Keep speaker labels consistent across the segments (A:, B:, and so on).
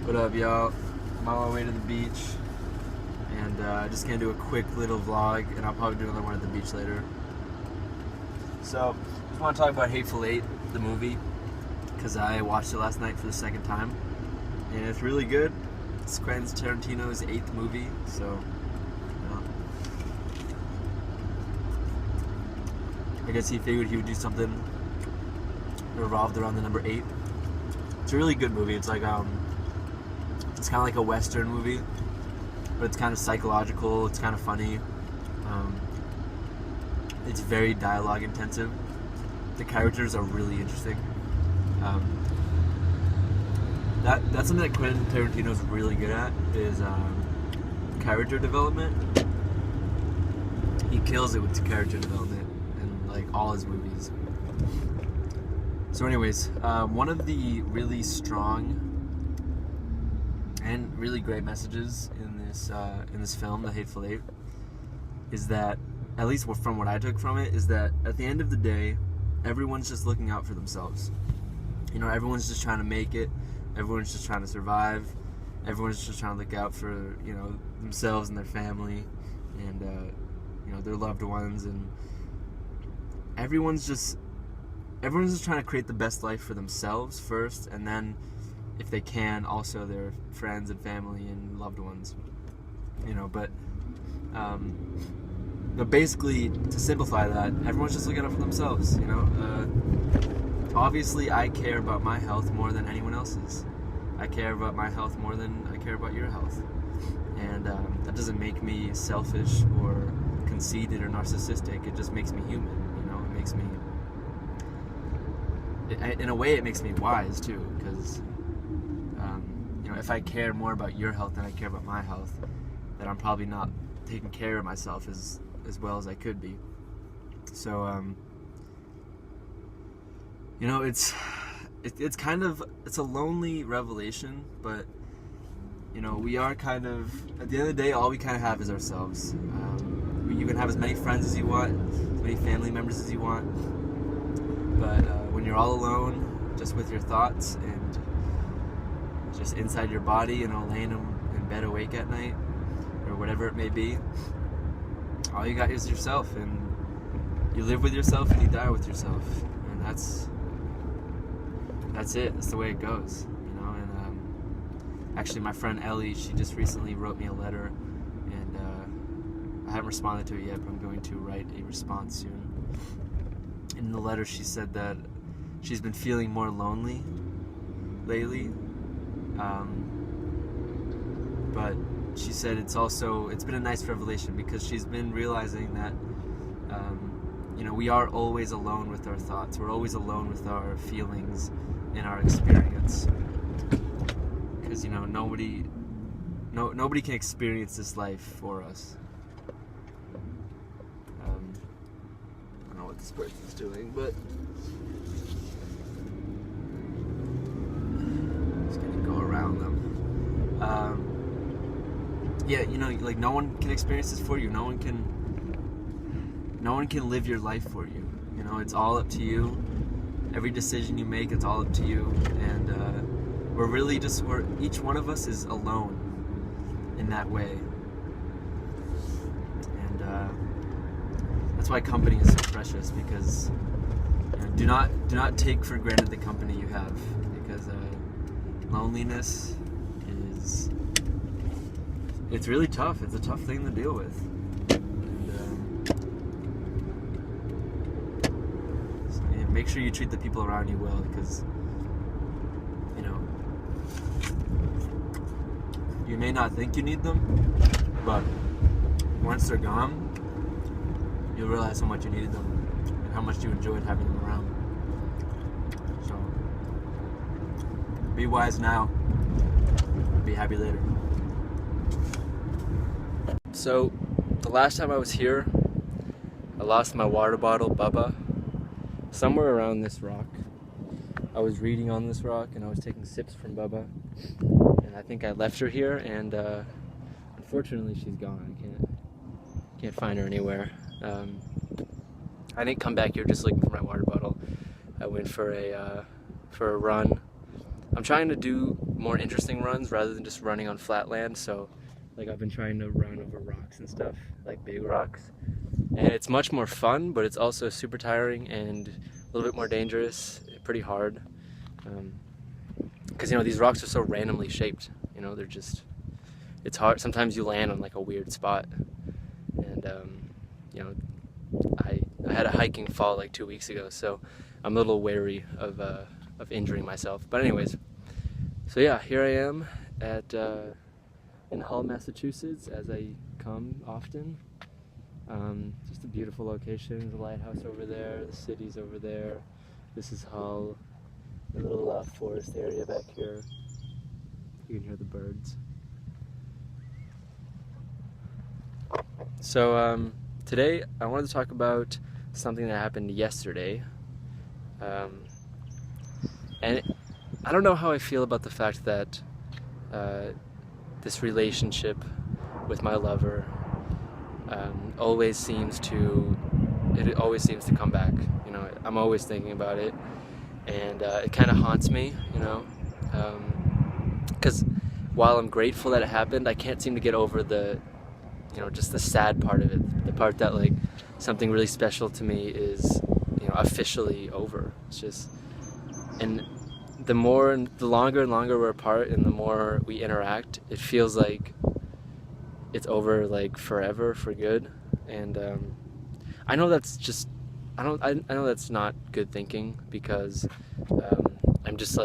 A: What up, y'all? I'm on my way to the beach, and just gonna do a quick little vlog, and I'll probably do another one at the beach later. So, just want to talk about Hateful Eight, the movie, because I watched it last night for the second time, and it's really good. It's Quentin Tarantino's 8th movie, so, you know, I guess he figured he would do something revolved around the number 8. It's a really good movie. It's like it's kind of like a Western movie, but it's kind of psychological. It's kind of funny. It's very dialogue intensive. The characters are really interesting. That's something that Quentin Tarantino's really good at is character development. He kills it with character development in like all his movies. So, anyways, one of the really strong and really great messages in this film, The Hateful Eight, is that, at least from what I took from it, is that at the end of the day, everyone's just looking out for themselves. You know, everyone's just trying to make it. Everyone's just trying to survive. Everyone's just trying to look out for, you know, themselves and their family and, you know, their loved ones. And everyone's just trying to create the best life for themselves first, and then, if they can, also their friends and family and loved ones. You know, but basically, to simplify that, everyone's just looking out for themselves. You know, obviously, I care about my health more than anyone else's. I care about my health more than I care about your health, and that doesn't make me selfish or conceited or narcissistic. It just makes me human. You know, it makes me. In a way, it makes me wise too, because you know, if I care more about your health than I care about my health, then I'm probably not taking care of myself as well as I could be. So, you know, it's a lonely revelation, but you know, we are kind of, at the end of the day, all we kind of have is ourselves. You can have as many friends as you want, as many family members as you want, but when you're all alone, just with your thoughts and just inside your body, you know, laying in bed awake at night, or whatever it may be, all you got is yourself, and you live with yourself and you die with yourself, and that's it. That's the way it goes, you know. And actually, my friend Ellie, she just recently wrote me a letter, and I haven't responded to it yet, but I'm going to write a response soon. In the letter, she said that she's been feeling more lonely lately, but she said it's been a nice revelation, because she's been realizing that you know, we are always alone with our thoughts. We're always alone with our feelings and our experience, because, you know, nobody can experience this life for us. I don't know what this person's doing, but just gonna go around them. Yeah, you know, like, no one can experience this for you. No one can live your life for you. You know, it's all up to you. Every decision you make, it's all up to you. And each one of us is alone in that way. And that's why company is so precious, because, you know, do not take for granted the company you have, because loneliness it's really tough. It's a tough thing to deal with. And so, yeah, make sure you treat the people around you well, because, you know, you may not think you need them, but once they're gone, you'll realize how much you needed them and how much you enjoyed having them around. So, be wise now. Be happy later. So, the last time I was here, I lost my water bottle, Bubba, somewhere around this rock. I was reading on this rock, and I was taking sips from Bubba, and I think I left her here, and unfortunately she's gone. I can't find her anywhere. I didn't come back here just looking for my water bottle. I went for a run
B: I'm trying to do more interesting runs rather than just running on flat land. So like I've been trying to run over rocks and stuff, like big rocks. And it's much more fun, but it's also super tiring and a little bit more dangerous, pretty hard. Because these rocks are so randomly shaped. They're just, it's hard. Sometimes you land on like a weird spot. And you know, I had a hiking fall like 2 weeks ago, so I'm a little wary of injuring myself. But anyways, so yeah, here I am at in Hull, Massachusetts, as I come often. Just a beautiful location. The lighthouse over there, the city's over there. This is Hull. A little forest area back here. You can hear the birds. So today I wanted to talk about something that happened yesterday. And I don't know how I feel about the fact that this relationship with my lover always seems to come back. I'm always thinking about it, and it kind of haunts me. Because while I'm grateful that it happened, I can't seem to get over the just the sad part of it, the part that like something really special to me is officially over. It's just, and the longer and longer we're apart and the more we interact, it feels like it's over, like forever, for good. And I know that's just I know that's not good thinking, because I'm just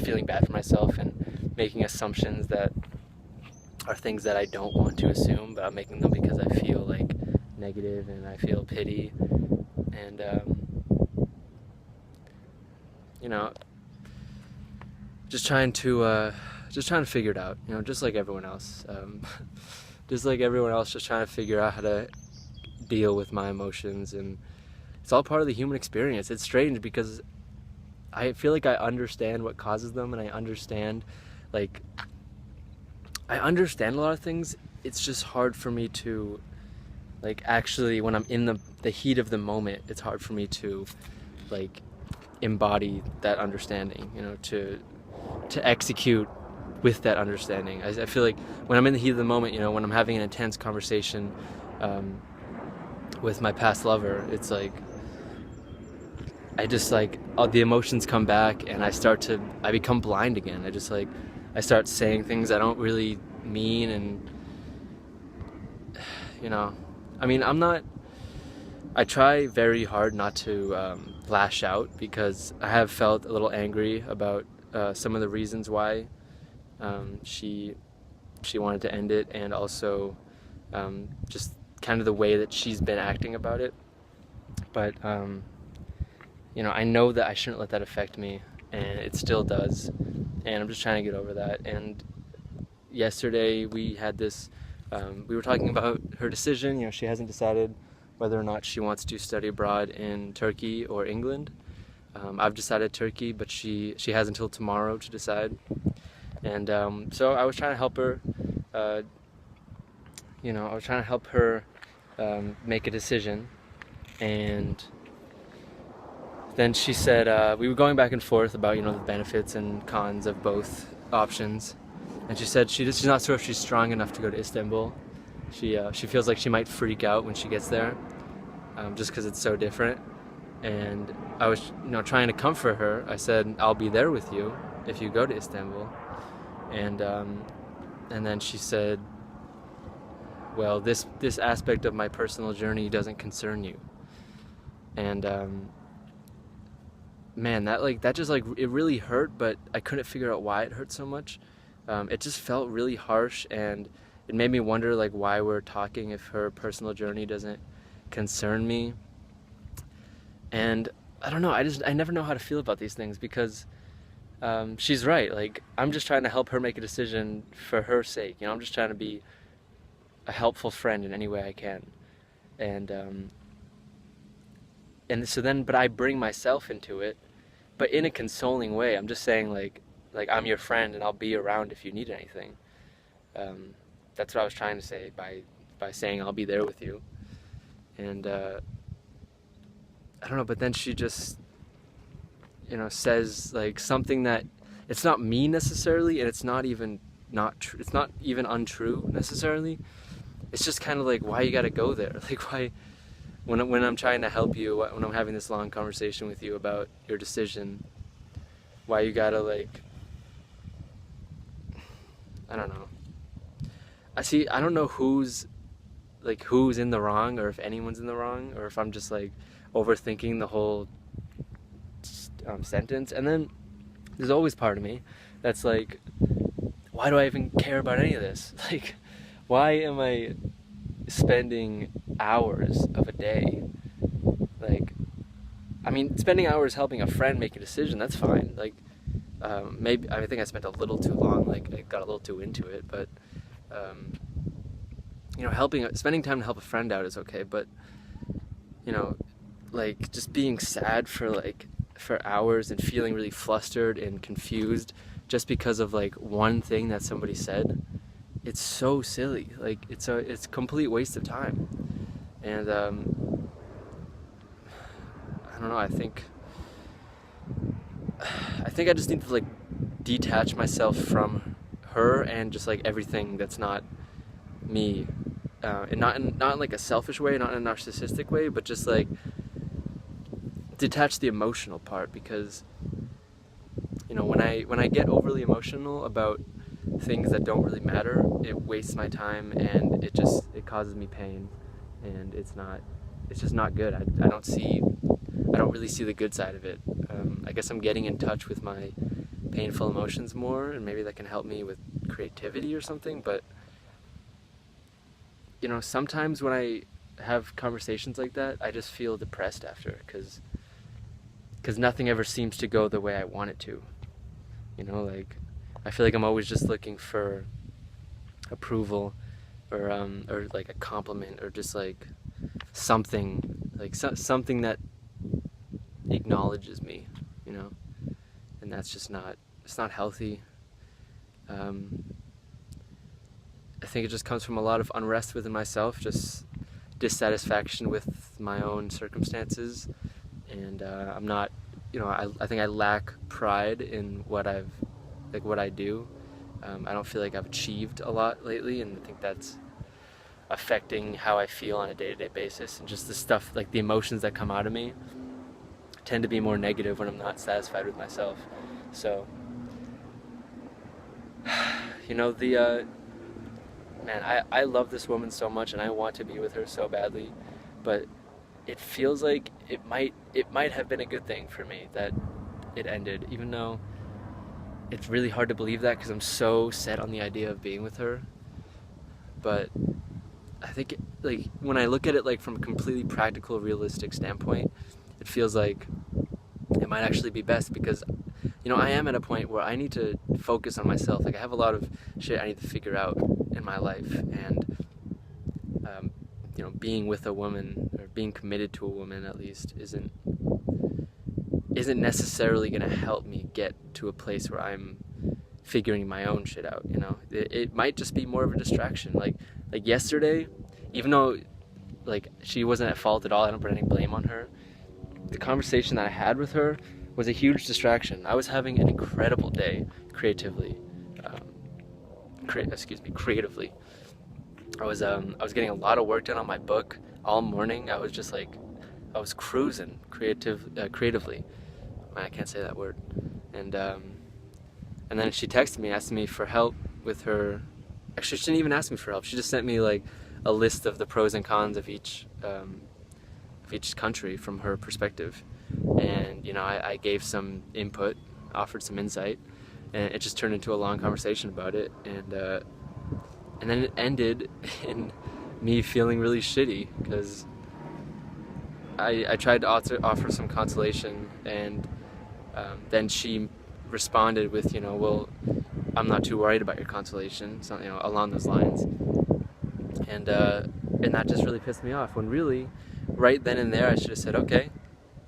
B: feeling bad for myself and making assumptions that are things that I don't want to assume, but I'm making them because I feel like negative and I feel pity. And just trying to figure it out, just like everyone else. Just like everyone else, just trying to figure out how to deal with my emotions, and it's all part of the human experience. It's strange because I feel like I understand what causes them, and I understand a lot of things. It's just hard for me to actually, when I'm in the heat of the moment, it's hard for me to embody that understanding, to execute with that understanding. I feel like when I'm in the heat of the moment, when I'm having an intense conversation with my past lover, it's like I just all the emotions come back, and I become blind again. I start saying things I don't really mean, and I try very hard not to lash out, because I have felt a little angry about some of the reasons why she wanted to end it, and also just kind of the way that she's been acting about it. But I know that I shouldn't let that affect me, and it still does, and I'm just trying to get over that. And yesterday we had this we were talking about her decision. She hasn't decided whether or not she wants to study abroad in Turkey or England. I've decided Turkey, but she has until tomorrow to decide. And so I was trying to help her. I was trying to help her make a decision. And then she said, we were going back and forth about the benefits and cons of both options. And she said she's not sure if she's strong enough to go to Istanbul. She feels like she might freak out when she gets there, just because it's so different. And I was trying to comfort her. I said, I'll be there with you if you go to Istanbul. And then she said, well, this aspect of my personal journey doesn't concern you. And man, that just it really hurt, but I couldn't figure out why it hurt so much. It just felt really harsh, and it made me wonder why we're talking if her personal journey doesn't concern me. And I don't know, I never know how to feel about these things, because she's right. I'm just trying to help her make a decision for her sake. I'm just trying to be a helpful friend in any way I can. And so then, but I bring myself into it, but in a consoling way. I'm just saying I'm your friend, and I'll be around if you need anything. That's what I was trying to say by saying I'll be there with you. And I don't know, but then she just says something that it's not me necessarily, and it's not even it's not even untrue necessarily. It's just kind of like, why you gotta go there? Like, why, when I'm trying to help you, when I'm having this long conversation with you about your decision, why you gotta, like, I don't know. I don't know who's in the wrong, or if anyone's in the wrong, or if I'm just like overthinking the whole sentence. And then there's always part of me that's like, why do I even care about any of this? Like, why am I spending hours of a day? Like, I mean, spending hours helping a friend make a decision, that's fine. Like, maybe, I think I spent a little too long, like I got a little too into it, but you know, spending time to help a friend out is okay, but, you know, like, just being sad for hours and feeling really flustered and confused just because of like one thing that somebody said, it's so silly. Like, it's a complete waste of time. And I don't know, I think I just need to like detach myself from her and just like everything that's not me, and not in like a selfish way, not in a narcissistic way, but just like detach the emotional part, because, you know, when I get overly emotional about things that don't really matter, it wastes my time, and it causes me pain, and it's just not good. I don't really see the good side of it. I guess I'm getting in touch with my painful emotions more, and maybe that can help me with creativity or something. But, you know, sometimes when I have conversations like that, I just feel depressed after, because nothing ever seems to go the way I want it to. You know, like, I feel like I'm always just looking for approval, or like a compliment, or just like something, like something that acknowledges me, you know, and that's just it's not healthy. I think it just comes from a lot of unrest within myself, just dissatisfaction with my own circumstances, and I'm not, you know, I think I lack pride in what I do. I don't feel like I've achieved a lot lately, and I think that's affecting how I feel on a day-to-day basis, and just the stuff, like the emotions that come out of me tend to be more negative when I'm not satisfied with myself. So, you know, man, I love this woman so much, and I want to be with her so badly, but it feels like it might have been a good thing for me that it ended, even though it's really hard to believe that, because I'm so set on the idea of being with her. But I think like, when I look at it like from a completely practical, realistic standpoint, it feels like it might actually be best, because, you know, I am at a point where I need to focus on myself. Like, I have a lot of shit I need to figure out in my life, and you know, being with a woman, or being committed to a woman at least, isn't necessarily going to help me get to a place where I'm figuring my own shit out. You know, it might just be more of a distraction. Like yesterday, even though like she wasn't at fault at all, I don't put any blame on her, the conversation that I had with her was a huge distraction. I was having an incredible day creatively. Creatively. I was getting a lot of work done on my book all morning. I was just like, I was cruising creatively. I can't say that word. And then she texted me, asking me for help with her. Actually, she didn't even ask me for help. She just sent me like a list of the pros and cons of each country from her perspective. And, you know, I gave some input, offered some insight, and it just turned into a long conversation about it. And then it ended in me feeling really shitty, because I tried to offer some consolation, and then she responded with, you know, well, I'm not too worried about your consolation, something, you know, along those lines. And that just really pissed me off, when really, right then and there, I should have said, okay,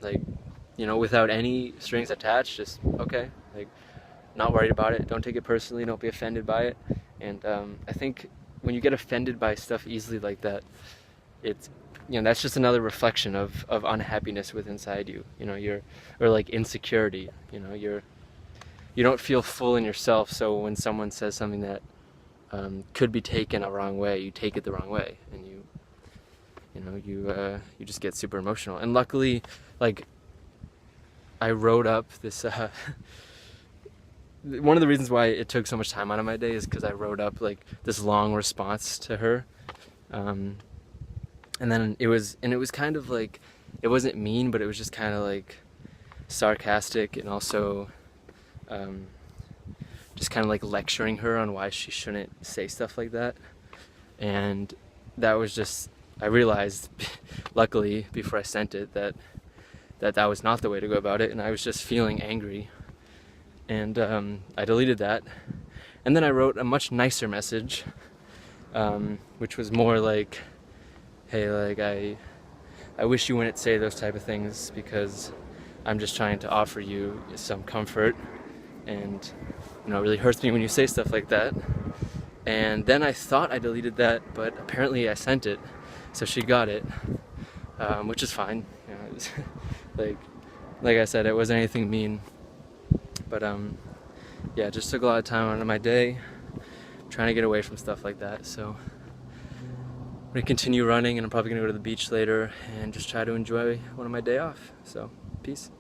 B: like, you know, without any strings attached, just, okay, like, not worried about it, don't take it personally, don't be offended by it. And I think when you get offended by stuff easily like that, it's, you know, that's just another reflection of unhappiness within inside you, you know, or like insecurity, you know, you don't feel full in yourself. So when someone says something that could be taken a wrong way, you take it the wrong way, and you just get super emotional. And luckily, like, I wrote up this. One of the reasons why it took so much time out of my day is because I wrote up like this long response to her, and then it was kind of like, it wasn't mean, but it was just kind of like sarcastic, and also just kind of like lecturing her on why she shouldn't say stuff like that. And that was just, I realized luckily before I sent it that was not the way to go about it, and I was just feeling angry. And I deleted that, and then I wrote a much nicer message, which was more like, hey, like, I wish you wouldn't say those type of things, because I'm just trying to offer you some comfort, and it really hurts me when you say stuff like that. And then I thought I deleted that, but apparently I sent it, so she got it, which is fine. It was like I said, it wasn't anything mean. But yeah, it just took a lot of time out of my day trying to get away from stuff like that. So I'm gonna continue running, and I'm probably gonna go to the beach later and just try to enjoy one of my day off. So peace.